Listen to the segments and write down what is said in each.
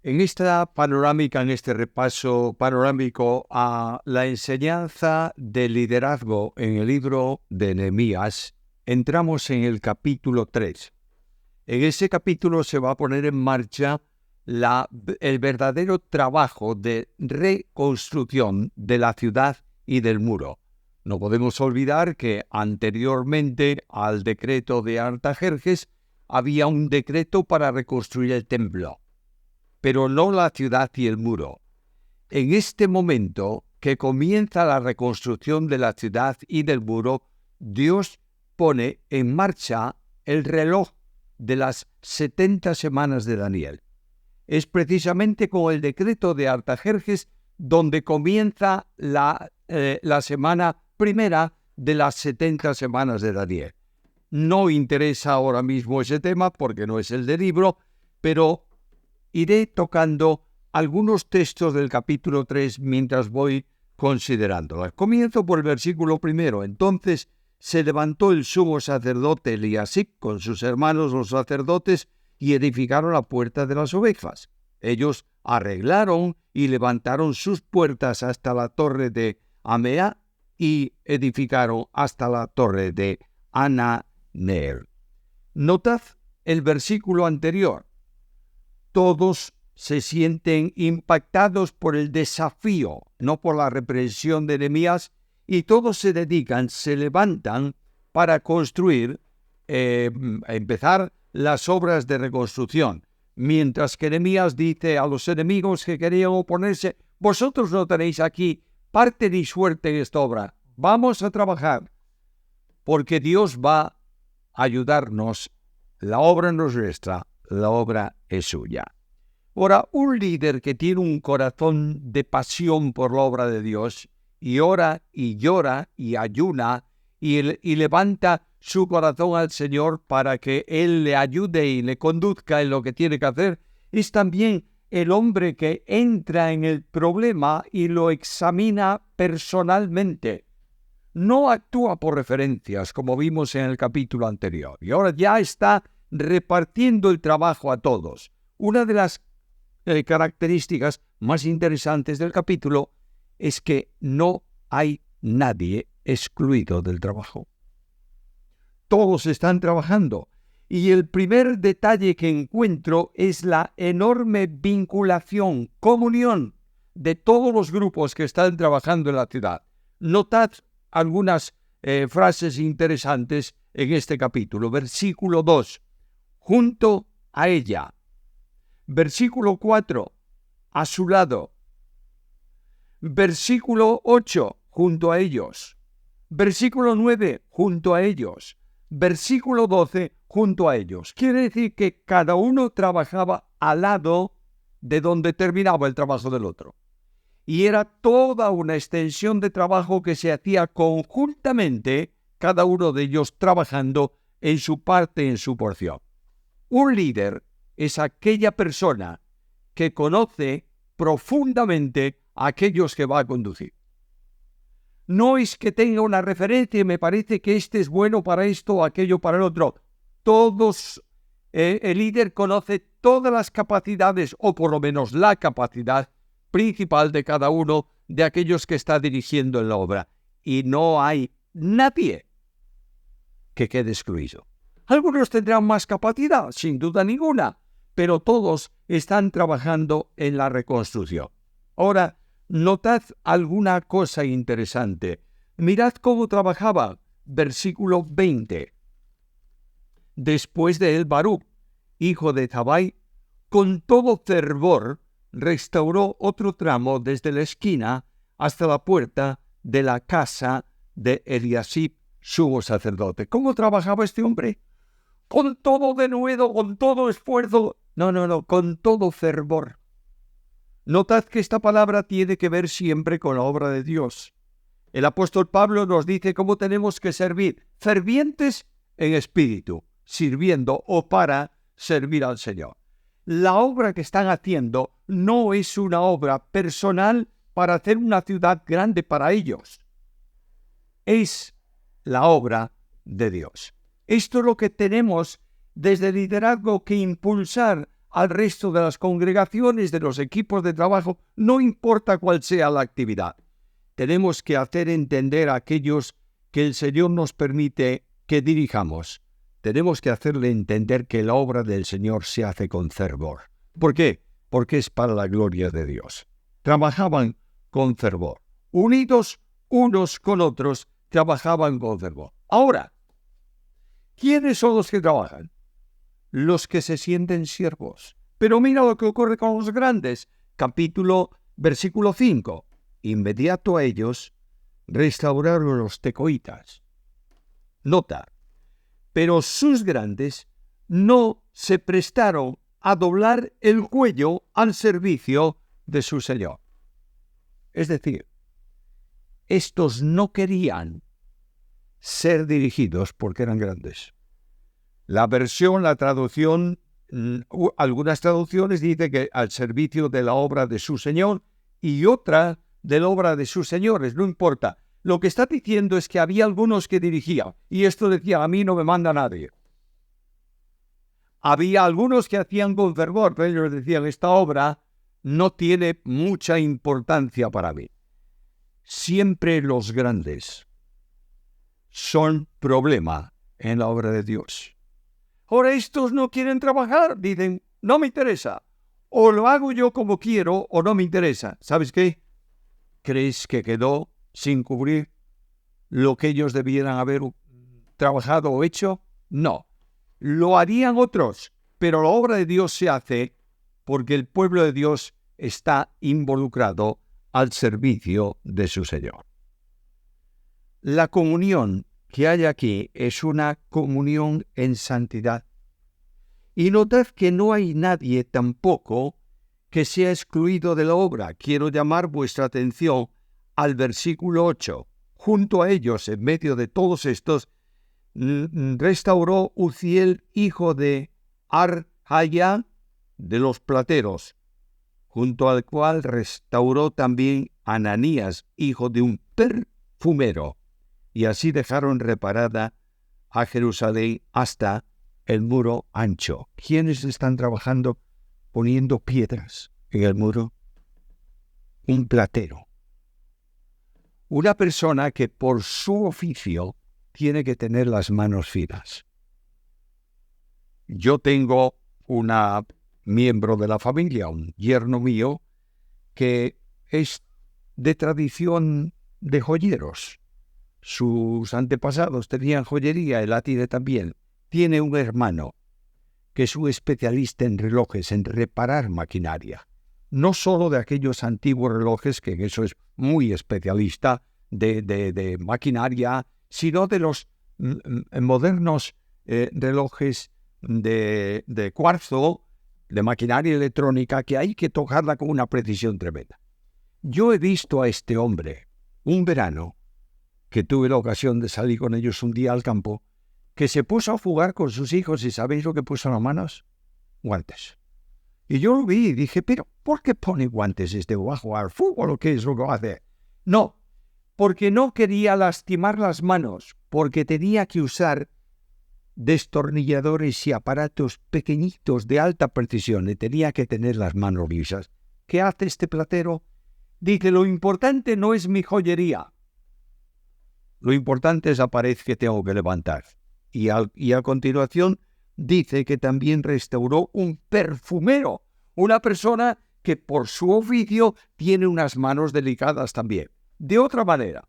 En esta panorámica, en este repaso panorámico a la enseñanza del liderazgo en el libro de Nehemías, entramos en el capítulo 3. En ese capítulo se va a poner en marcha el verdadero trabajo de reconstrucción de la ciudad y del muro. No podemos olvidar que anteriormente al decreto de Artajerjes había un decreto para reconstruir el templo, pero no la ciudad y el muro. En este momento que comienza la reconstrucción de la ciudad y del muro, Dios pone en marcha el reloj de las 70 semanas de Daniel. Es precisamente con el decreto de Artajerjes donde comienza la semana primera de las 70 semanas de Daniel. No interesa ahora mismo ese tema porque no es el del libro, pero iré tocando algunos textos del capítulo 3 mientras voy considerándolas. Comienzo por el versículo 1. Entonces se levantó el sumo sacerdote Eliasib con sus hermanos los sacerdotes y edificaron la puerta de las ovejas. Ellos arreglaron y levantaron sus puertas hasta la torre de Amea y edificaron hasta la torre de Ananer. Notad el versículo anterior. Todos se sienten impactados por el desafío, no por la reprensión de Nehemías, y todos se dedican, se levantan para construir, empezar las obras de reconstrucción. Mientras que Nehemías dice a los enemigos que querían oponerse: vosotros no tenéis aquí parte ni suerte en esta obra, vamos a trabajar, porque Dios va a ayudarnos, la obra no es nuestra, la obra es suya. Ahora, un líder que tiene un corazón de pasión por la obra de Dios, y ora y llora y ayuna y levanta su corazón al Señor para que Él le ayude y le conduzca en lo que tiene que hacer, es también el hombre que entra en el problema y lo examina personalmente. No actúa por referencias, como vimos en el capítulo anterior, y ahora ya está repartiendo el trabajo a todos. Una de las características más interesantes del capítulo es que no hay nadie excluido del trabajo. Todos están trabajando. Y el primer detalle que encuentro es la enorme vinculación, comunión de todos los grupos que están trabajando en la ciudad. Notad algunas frases interesantes en este capítulo. Versículo 2, junto a ella. Versículo 4, a su lado. Versículo 8, junto a ellos. Versículo 9, junto a ellos. Versículo 12, junto a ellos. Quiere decir que cada uno trabajaba al lado de donde terminaba el trabajo del otro. Y era toda una extensión de trabajo que se hacía conjuntamente, cada uno de ellos trabajando en su parte, en su porción. Un líder es aquella persona que conoce profundamente a aquellos que va a conducir. No es que tenga una referencia y me parece que este es bueno para esto o aquello para el otro. El líder conoce todas las capacidades, o por lo menos la capacidad principal de cada uno de aquellos que está dirigiendo en la obra. Y no hay nadie que quede excluido. Algunos tendrán más capacidad, sin duda ninguna, pero todos están trabajando en la reconstrucción. Ahora, notad alguna cosa interesante. Mirad cómo trabajaba. Versículo 20. Después de él, Baruch, hijo de Zabai, con todo fervor, restauró otro tramo desde la esquina hasta la puerta de la casa de Eliasib, sumo sacerdote. ¿Cómo trabajaba este hombre? Con todo denuedo, con todo esfuerzo. No, con todo fervor. Notad que esta palabra tiene que ver siempre con la obra de Dios. El apóstol Pablo nos dice cómo tenemos que servir, fervientes en espíritu, sirviendo o para servir al Señor. La obra que están haciendo no es una obra personal para hacer una ciudad grande para ellos. Es la obra de Dios. Esto es lo que tenemos desde el liderazgo que impulsar al resto de las congregaciones, de los equipos de trabajo, no importa cuál sea la actividad. Tenemos que hacer entender a aquellos que el Señor nos permite que dirijamos. Tenemos que hacerle entender que la obra del Señor se hace con fervor. ¿Por qué? Porque es para la gloria de Dios. Trabajaban con fervor. Unidos unos con otros, trabajaban con fervor. Ahora, ¿quiénes son los que trabajan? Los que se sienten siervos. Pero mira lo que ocurre con los grandes. Versículo 5. Inmediato a ellos restauraron los tecoitas. Nota, pero sus grandes no se prestaron a doblar el cuello al servicio de su Señor. Es decir, estos no querían ser dirigidos porque eran grandes. La traducción, algunas traducciones dicen que al servicio de la obra de su Señor y otra de la obra de sus señores, no importa. Lo que está diciendo es que había algunos que dirigían y esto decía, a mí no me manda nadie. Había algunos que hacían con fervor, pero ellos decían, esta obra no tiene mucha importancia para mí. Siempre los grandes son problema en la obra de Dios. Ahora estos no quieren trabajar, dicen, no me interesa. O lo hago yo como quiero o no me interesa. ¿Sabes qué? ¿Crees que quedó sin cubrir lo que ellos debieran haber trabajado o hecho? No. Lo harían otros, pero la obra de Dios se hace porque el pueblo de Dios está involucrado al servicio de su Señor. La comunión que hay aquí es una comunión en santidad. Y notad que no hay nadie tampoco que sea excluido de la obra. Quiero llamar vuestra atención al versículo 8. Junto a ellos, en medio de todos estos, restauró Uziel, hijo de Arjaya, de los plateros, junto al cual restauró también Ananías, hijo de un perfumero. Y así dejaron reparada a Jerusalén hasta el muro ancho. ¿Quiénes están trabajando poniendo piedras en el muro? Un platero. Una persona que por su oficio tiene que tener las manos finas. Yo tengo una miembro de la familia, un yerno mío, que es de tradición de joyeros. Sus antepasados tenían joyería, él la tiene también. Tiene un hermano que es un especialista en relojes, en reparar maquinaria. No solo de aquellos antiguos relojes, que en eso es muy especialista, de maquinaria, sino de los modernos relojes de cuarzo, de maquinaria electrónica, que hay que tocarla con una precisión tremenda. Yo he visto a este hombre, un verano, que tuve la ocasión de salir con ellos un día al campo, que se puso a jugar con sus hijos y ¿sabéis lo que puso en las manos? Guantes. Y yo lo vi y dije, pero ¿por qué pone guantes ¿Va a jugar fútbol o qué es lo que hace? No, porque no quería lastimar las manos, porque tenía que usar destornilladores y aparatos pequeñitos de alta precisión y tenía que tener las manos lisas. ¿Qué hace este platero? Dice, lo importante no es mi joyería. Lo importante es la pared que tengo que levantar. Y a continuación dice que también restauró un perfumero, una persona que por su oficio tiene unas manos delicadas también. De otra manera,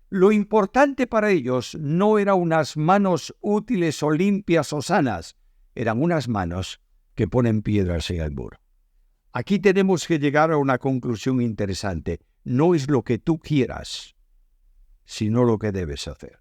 lo importante para ellos no eran unas manos útiles o limpias o sanas, eran unas manos que ponen piedras en el muro. Aquí tenemos que llegar a una conclusión interesante. No es lo que tú quieras, sino lo que debes hacer.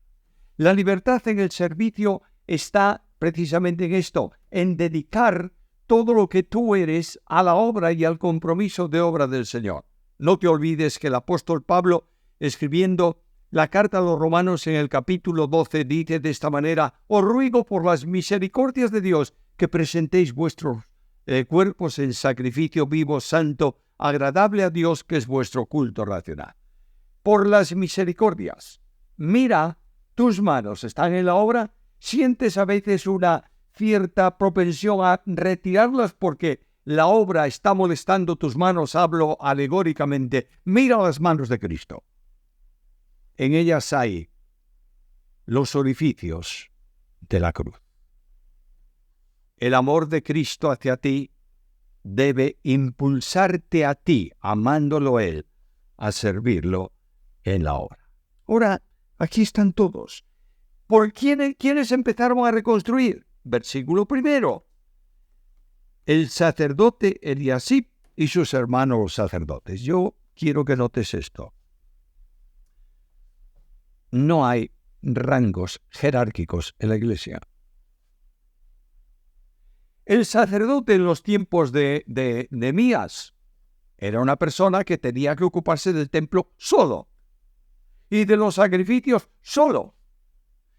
La libertad en el servicio está precisamente en esto, en dedicar todo lo que tú eres a la obra y al compromiso de obra del Señor. No te olvides que el apóstol Pablo, escribiendo la carta a los Romanos en el capítulo 12, dice de esta manera, os ruego por las misericordias de Dios que presentéis vuestros cuerpos en sacrificio vivo, santo, agradable a Dios, que es vuestro culto racional. Por las misericordias. Mira, tus manos están en la obra, sientes a veces una cierta propensión a retirarlas porque la obra está molestando tus manos, hablo alegóricamente, mira las manos de Cristo. En ellas hay los orificios de la cruz. El amor de Cristo hacia ti debe impulsarte a ti, amándolo Él, a servirlo en la obra. Ahora, aquí están todos. ¿Por quiénes empezaron a reconstruir? Versículo 1. El sacerdote Eliasib y sus hermanos los sacerdotes. Yo quiero que notes esto. No hay rangos jerárquicos en la iglesia. El sacerdote en los tiempos de Nehemías era una persona que tenía que ocuparse del templo solo, y de los sacrificios solo,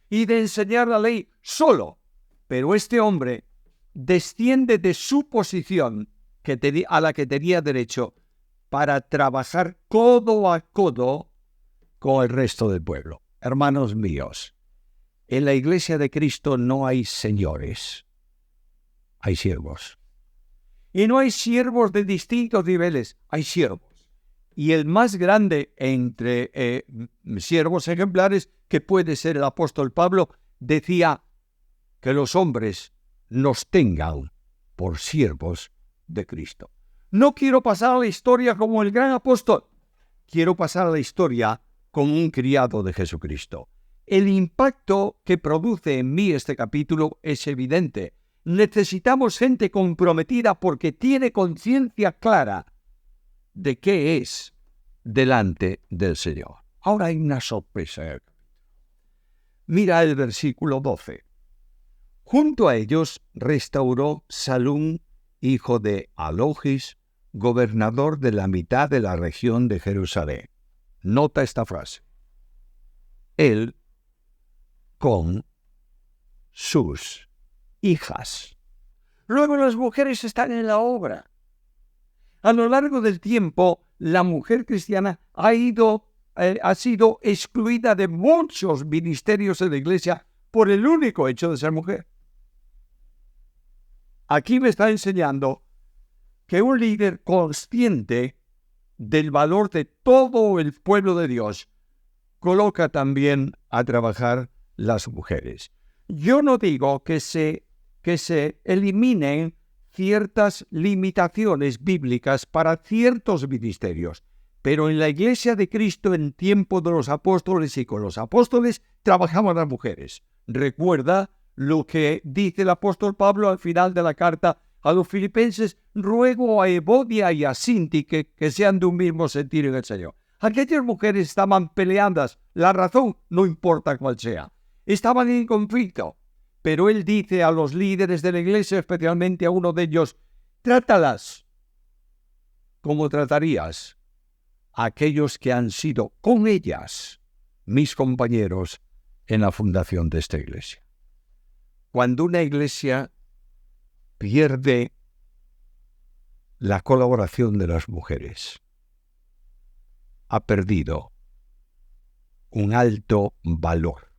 y de enseñar la ley solo. Pero este hombre desciende de su posición a la que tenía derecho para trabajar codo a codo con el resto del pueblo. Hermanos míos, en la iglesia de Cristo no hay señores, hay siervos. Y no hay siervos de distintos niveles, hay siervos. Y el más grande entre siervos ejemplares, que puede ser el apóstol Pablo, decía que los hombres nos tengan por siervos de Cristo. No quiero pasar a la historia como el gran apóstol, quiero pasar a la historia como un criado de Jesucristo. El impacto que produce en mí este capítulo es evidente. Necesitamos gente comprometida porque tiene conciencia clara de qué es delante del Señor. Ahora hay una sorpresa. Mira el versículo 12. Junto a ellos restauró Salum, hijo de Alogis, gobernador de la mitad de la región de Jerusalén. Nota esta frase. Él con sus hijas. Luego las mujeres están en la obra. A lo largo del tiempo, la mujer cristiana ha sido excluida de muchos ministerios en la iglesia por el único hecho de ser mujer. Aquí me está enseñando que un líder consciente del valor de todo el pueblo de Dios coloca también a trabajar las mujeres. Yo no digo que se eliminen ciertas limitaciones bíblicas para ciertos ministerios, pero en la iglesia de Cristo en tiempo de los apóstoles y con los apóstoles trabajaban las mujeres. Recuerda lo que dice el apóstol Pablo al final de la carta a los filipenses: ruego a Evodia y a Síntique que sean de un mismo sentir en el Señor. Aquellas mujeres estaban peleadas, la razón no importa cuál sea, estaban en conflicto, pero él dice a los líderes de la iglesia, especialmente a uno de ellos: trátalas como tratarías a aquellos que han sido con ellas mis compañeros en la fundación de esta iglesia. Cuando una iglesia pierde la colaboración de las mujeres, ha perdido un alto valor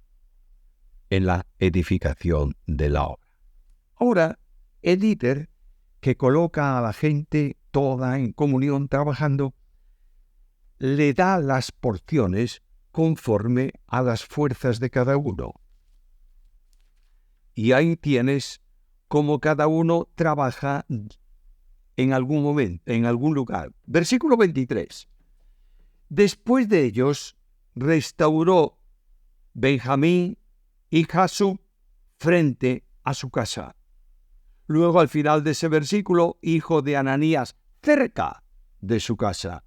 en la edificación de la obra. Ahora, el líder que coloca a la gente toda en comunión trabajando, le da las porciones conforme a las fuerzas de cada uno. Y ahí tienes cómo cada uno trabaja en algún momento, en algún lugar. Versículo 23. Después de ellos, restauró Benjamín y Jasub frente a su casa. Luego, al final de ese versículo, hijo de Ananías, cerca de su casa.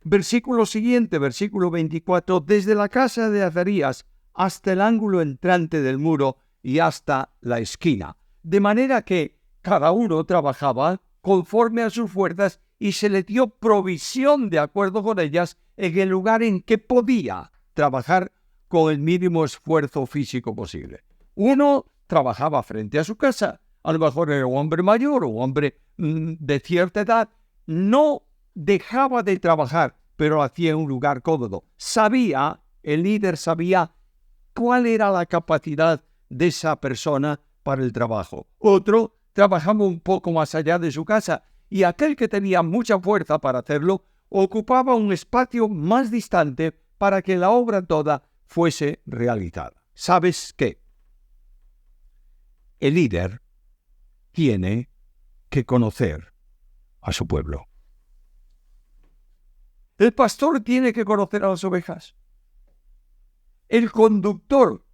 Versículo siguiente, versículo 24, desde la casa de Azarías hasta el ángulo entrante del muro y hasta la esquina. De manera que cada uno trabajaba conforme a sus fuerzas y se le dio provisión de acuerdo con ellas en el lugar en que podía trabajar con el mínimo esfuerzo físico posible. Uno trabajaba frente a su casa, a lo mejor era un hombre mayor o un hombre de cierta edad, no dejaba de trabajar, pero lo hacía en un lugar cómodo. El líder sabía cuál era la capacidad de esa persona para el trabajo. Otro trabajaba un poco más allá de su casa y aquel que tenía mucha fuerza para hacerlo ocupaba un espacio más distante para que la obra toda fuese realizada. ¿Sabes qué? El líder tiene que conocer a su pueblo. El pastor tiene que conocer a las ovejas. El conductor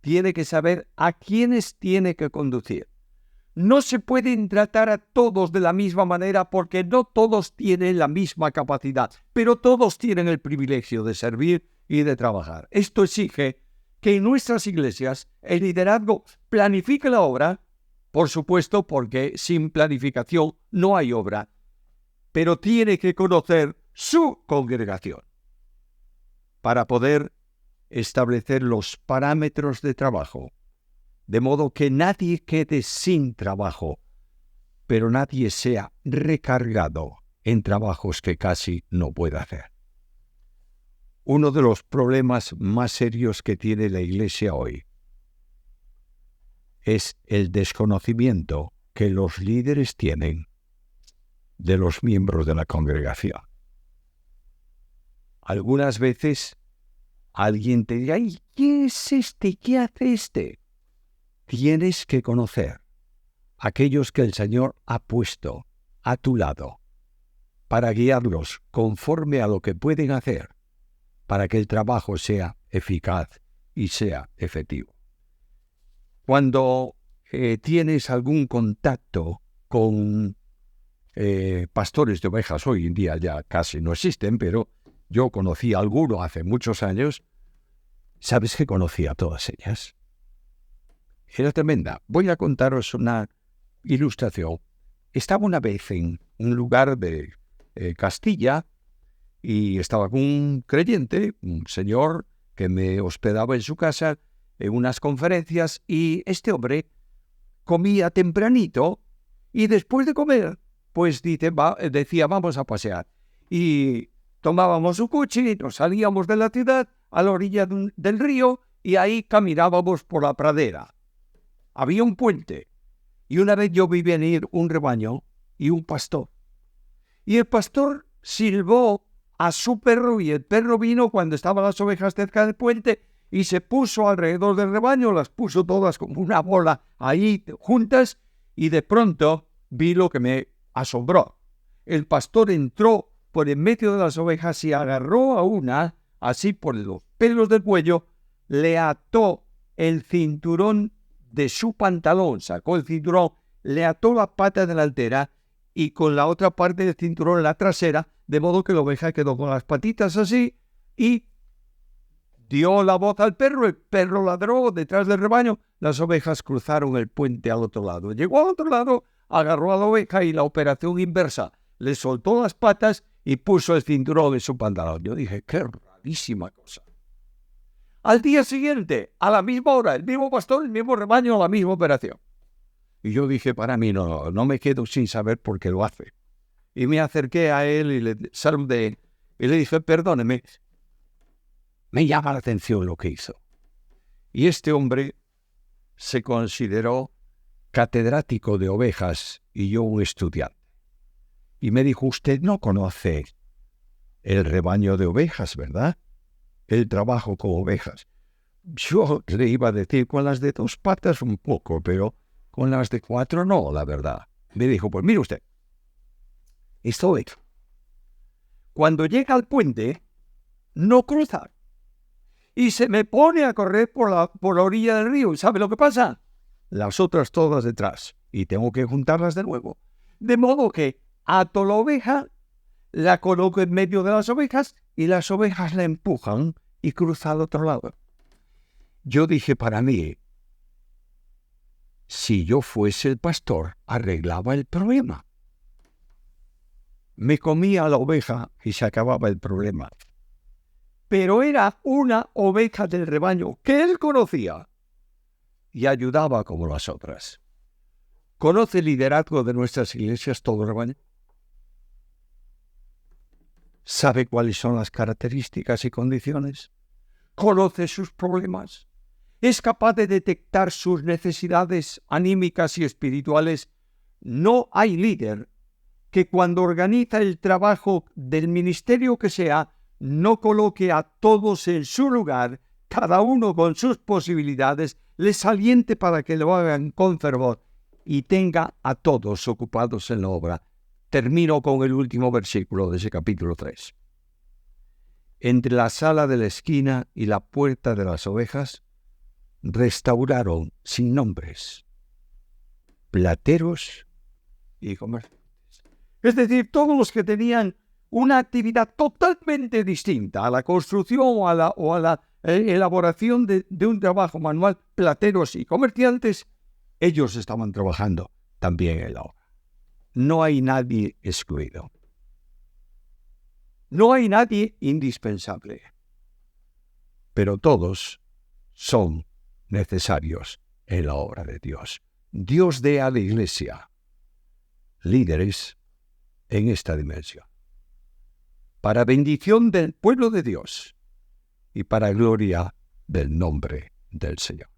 tiene que saber a quiénes tiene que conducir. No se pueden tratar a todos de la misma manera porque no todos tienen la misma capacidad, pero todos tienen el privilegio de servir y de trabajar. Esto exige que en nuestras iglesias el liderazgo planifique la obra, por supuesto, porque sin planificación no hay obra, pero tiene que conocer su congregación para poder establecer los parámetros de trabajo, de modo que nadie quede sin trabajo, pero nadie sea recargado en trabajos que casi no puede hacer. Uno de los problemas más serios que tiene la Iglesia hoy es el desconocimiento que los líderes tienen de los miembros de la congregación. Algunas veces alguien te dirá, ¿y quién es este? ¿Qué hace este? Tienes que conocer a aquellos que el Señor ha puesto a tu lado para guiarlos conforme a lo que pueden hacer para que el trabajo sea eficaz y sea efectivo. Cuando tienes algún contacto con pastores de ovejas, hoy en día ya casi no existen, pero yo conocí a alguno hace muchos años, ¿sabes que conocía a todas ellas? Era tremenda. Voy a contaros una ilustración. Estaba una vez en un lugar de Castilla y estaba con un creyente, un señor que me hospedaba en su casa en unas conferencias, y este hombre comía tempranito y después de comer, pues decía, vamos a pasear. Y tomábamos su coche y nos salíamos de la ciudad a la orilla del río y ahí caminábamos por la pradera. Había un puente y una vez yo vi venir un rebaño y un pastor. Y el pastor silbó a su perro y el perro vino cuando estaban las ovejas cerca del puente y se puso alrededor del rebaño, las puso todas como una bola ahí juntas, y de pronto vi lo que me asombró. El pastor entró por en medio de las ovejas y agarró a una, así por los pelos del cuello, le ató el cinturón de su pantalón, sacó el cinturón, le ató la pata delantera y con la otra parte del cinturón la trasera, de modo que la oveja quedó con las patitas así y dio la voz al perro, el perro ladró detrás del rebaño, las ovejas cruzaron el puente al otro lado. Llegó al otro lado, agarró a la oveja y la operación inversa, le soltó las patas y puso el cinturón en su pantalón. Yo dije, qué rarísima cosa. Al día siguiente, a la misma hora, el mismo pastor, el mismo rebaño, la misma operación. Y yo dije, para mí no me quedo sin saber por qué lo hace. Y me acerqué a él y le saludé y le dije, perdóneme, me llama la atención lo que hizo. Y este hombre se consideró catedrático de ovejas y yo un estudiante. Y me dijo, usted no conoce el rebaño de ovejas, ¿verdad? El trabajo con ovejas. Yo le iba a decir, con las de 2 patas un poco, pero con las de 4 no, la verdad. Me dijo, pues mire usted, esta oveja, cuando llega al puente, no cruza. Y se me pone a correr por la orilla del río. ¿Y sabe lo que pasa? Las otras todas detrás. Y tengo que juntarlas de nuevo. De modo que ato la oveja, la coloco en medio de las ovejas y las ovejas la empujan y cruza al otro lado. Yo dije para mí, si yo fuese el pastor, arreglaba el problema. Me comía la oveja y se acababa el problema. Pero era una oveja del rebaño que él conocía y ayudaba como las otras. ¿Conoce el liderazgo de nuestras iglesias todo el rebaño? ¿Sabe cuáles son las características y condiciones? ¿Conoce sus problemas? es capaz de detectar sus necesidades anímicas y espirituales, no hay líder que cuando organiza el trabajo del ministerio que sea, no coloque a todos en su lugar, cada uno con sus posibilidades, les aliente para que lo hagan con fervor y tenga a todos ocupados en la obra. Termino con el último versículo de ese capítulo 3. Entre la sala de la esquina y la puerta de las ovejas, restauraron sin nombres plateros y comerciantes. Es decir, todos los que tenían una actividad totalmente distinta a la construcción o a la elaboración de un trabajo manual, plateros y comerciantes, ellos estaban trabajando también en la obra. No hay nadie excluido. No hay nadie indispensable. Pero todos son necesarios en la obra de Dios. Dios dé a la Iglesia líderes en esta dimensión, para bendición del pueblo de Dios y para gloria del nombre del Señor.